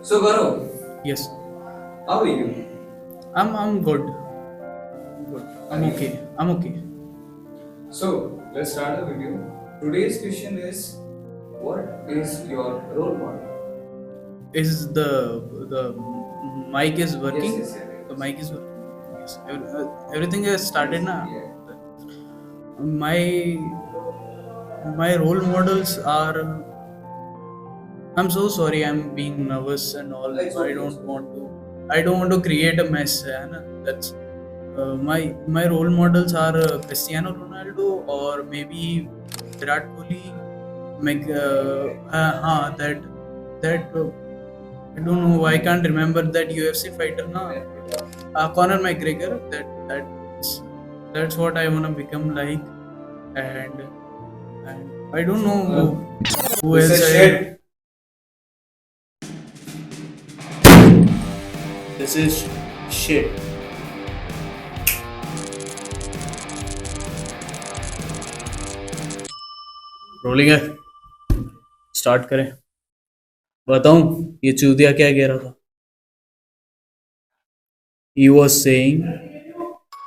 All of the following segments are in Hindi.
So Gaurav, Yes, how are you? I'm good. Good. I'm okay. I'm okay. So let's start the video. Today's question is, what is your role model? Is the mic is Yes, working? yes, yes, The yes. mic is working. Yes. Everything has started Yes, now. yeah. My role models are. I'm so sorry. I'm being nervous and all. It's I okay, it's don't okay. want to. I don't want to create a mess. है ना? That's my role models are Cristiano Ronaldo or maybe Virat Kohli. That I don't know. I can't remember that UFC fighter now. Conor McGregor. That's what I wanna become like, and and I don't know who This else is I. shit. This is shit. Rolling है. स्टार्ट करें. बताऊं ये चूतिया क्या कह रहा था. He was saying,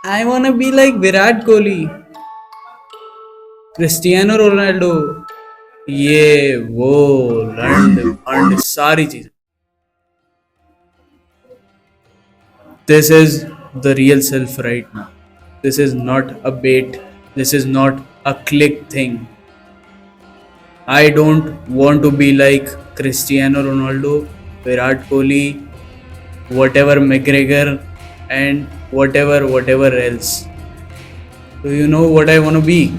I wanna be like Virat Kohli, Cristiano Ronaldo, ये वो लंड फंड सारी चीजें. This is the real self right now. This is not a bait. This is not a click thing. I don't want to be like Cristiano Ronaldo, Virat Kohli, whatever McGregor, and whatever else. Do you know what I want to be?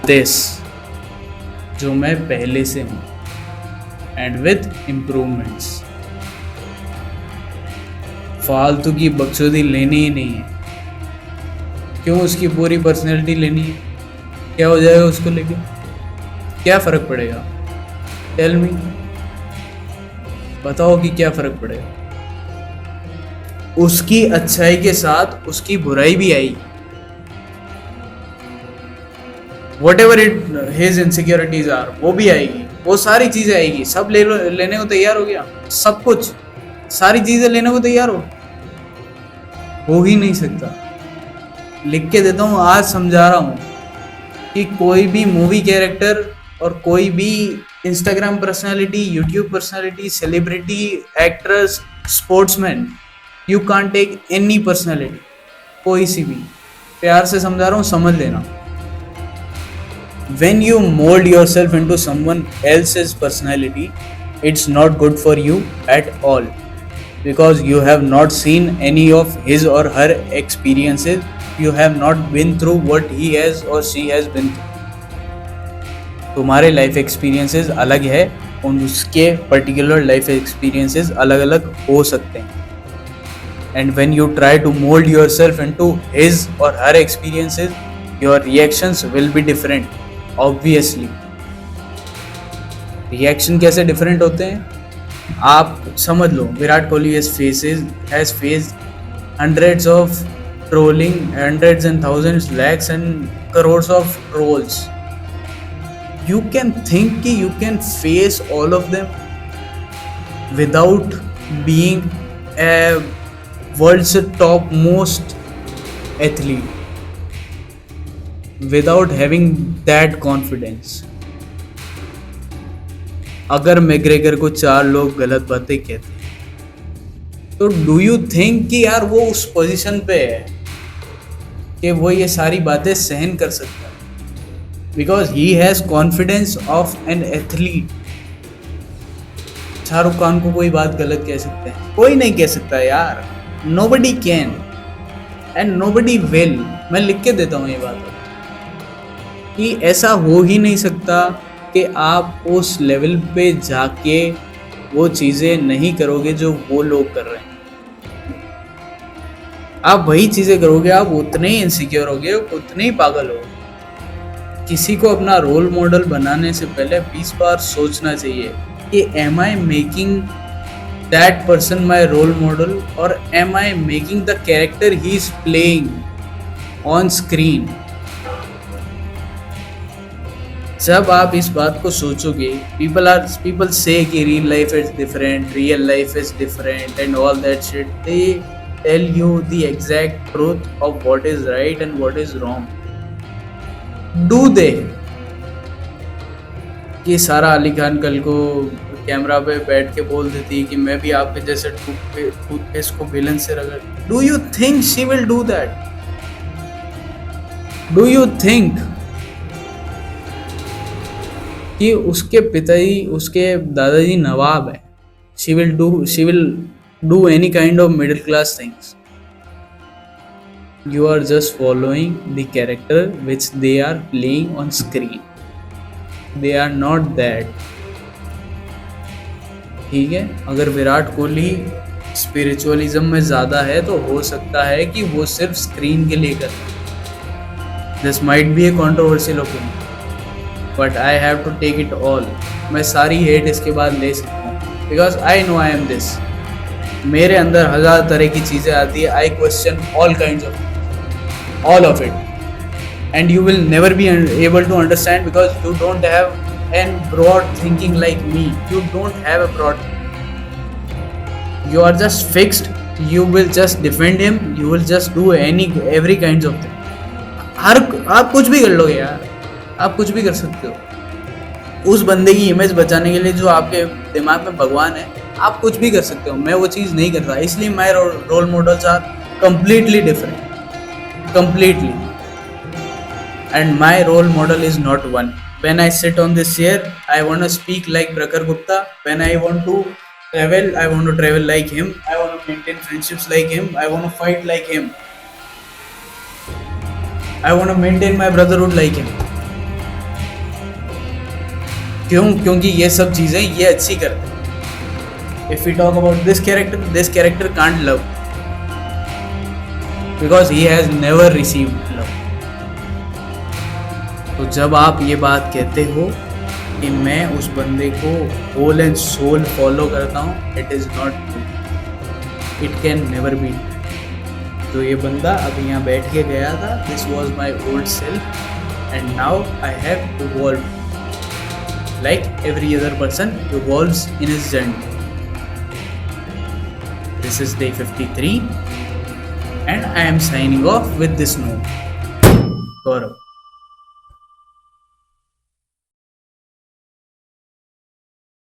This, जो मैं पहले से हूँ, and with improvements. फालतू की बकचोदी लेनी ही नहीं है. क्यों उसकी पूरी पर्सनैलिटी लेनी है? क्या हो जाएगा उसको लेके? क्या फर्क पड़ेगा? Tell me. बताओ कि क्या फर्क पड़ेगा? उसकी अच्छाई के साथ उसकी बुराई भी आएगी. Whatever it his insecurities are, वो भी आएगी. वो सारी चीजें आएगी. सब लेने को तैयार हो गया. सब कुछ, सारी चीजें लेने को तैयार हो ही नहीं सकता. लिख के देता हूँ, आज समझा रहा हूँ कि कोई भी मूवी कैरेक्टर और कोई भी Instagram personality, YouTube personality, celebrity, actress, sportsman, you can't take any personality. कोई सी भी. प्यार से समझा रहा हूँ, समझ लेना. When you mold yourself into someone else's personality, it's not good for you at all, because you have not seen any of his or her experiences. You have not been through what he has or she has been through. तुम्हारे लाइफ एक्सपीरियंसेस अलग है, और उसके पर्टिकुलर लाइफ एक्सपीरियंसेस अलग अलग हो सकते हैं. And when you try to mold yourself into his or her experiences, your reactions will be different. Obviously. Reaction कैसे डिफरेंट होते हैं आप समझ लो. Virat Kohli has faced hundreds of trolling, hundreds and thousands, lakhs and crores of trolls. You can think कि you can face all of them without being a world's topmost athlete, without having that confidence. अगर मैग्रेगर को 4 लोग गलत बातें कहते हैं, तो डू यू थिंक कि यार वो उस पोजीशन पे है कि वो ये सारी बातें सहन कर सकता है? Because he has confidence of an athlete. Shahrukh Khan को कोई बात गलत कह सकते हैं? कोई नहीं कह सकता यार. Nobody can and nobody will. मैं लिख के देता हूँ ये बात कि ऐसा हो ही नहीं सकता कि आप उस लेवल पे जाके वो चीज़ें नहीं करोगे जो वो लोग कर रहे हैं. आप वही चीज़ें करोगे, आप उतने ही इनसिक्योर होगे, उतने ही पागल हो. किसी को अपना रोल मॉडल बनाने से पहले 20 बार सोचना चाहिए कि am I making that person my role model, और am I making the character he is playing on screen. जब आप इस बात को सोचोगे, पीपल से कि real life is different and all that shit, they tell you the exact truth of what is right and what is wrong. Do they? कि सारा अली खान कल को कैमरा पे बैठ के बोल देती कि मैं भी आपके जैसे टूथपेस्ट को विलन से रगड़, do you think she will do that? Do you think कि उसके पिताजी, उसके दादाजी नवाब है, she will do any kind of middle class things? You are just following the character which they are playing on screen. They are not that. ठीक है, अगर विराट कोहली स्पिरिचुअलिज्म में ज़्यादा है तो हो सकता है कि वो सिर्फ स्क्रीन के लिए कर। This might be a controversial opinion but I have to take it all. मैं सारी हेट इसके बाद ले सकता हूँ because I know I am this. मेरे अंदर 1000 तरह की चीज़ें आती है। I question all kind of all of it, and you will never be able to understand because you don't have a broad thinking like me. You don't have a broad, you are just fixed. You will just defend him, you will just do every kinds of thing. आप कुछ भी कर लोगे यार, आप कुछ भी कर सकते हो। उस बंदे की इमेज बचाने के लिए जो आपके दिमाग में भगवान है, आप कुछ भी कर सकते हो। मैं वो चीज़ नहीं करता, इसलिए my role models are completely different. Completely. And my role model is not one. When I sit on this chair, I want to speak like Prakhar Gupta. When I want to travel like him. I want to maintain friendships like him. I want to fight like him. I want to maintain my brotherhood like him. क्यों? क्योंकि ये सब चीज़ें ये अच्छी करते हैं। If we talk about this character can't love. Because he has never received love. तो जब आप ये बात कहते हो कि मैं उस बंदे को होल एंड सोल फॉलो करता हूँ, it is not true, it can never be. तो ये बंदा अभी यहाँ बैठ के गया था, this was my old self and now I have evolve like every other person evolves in his journey. This is day 53 and I am signing off with this note. Gaurav.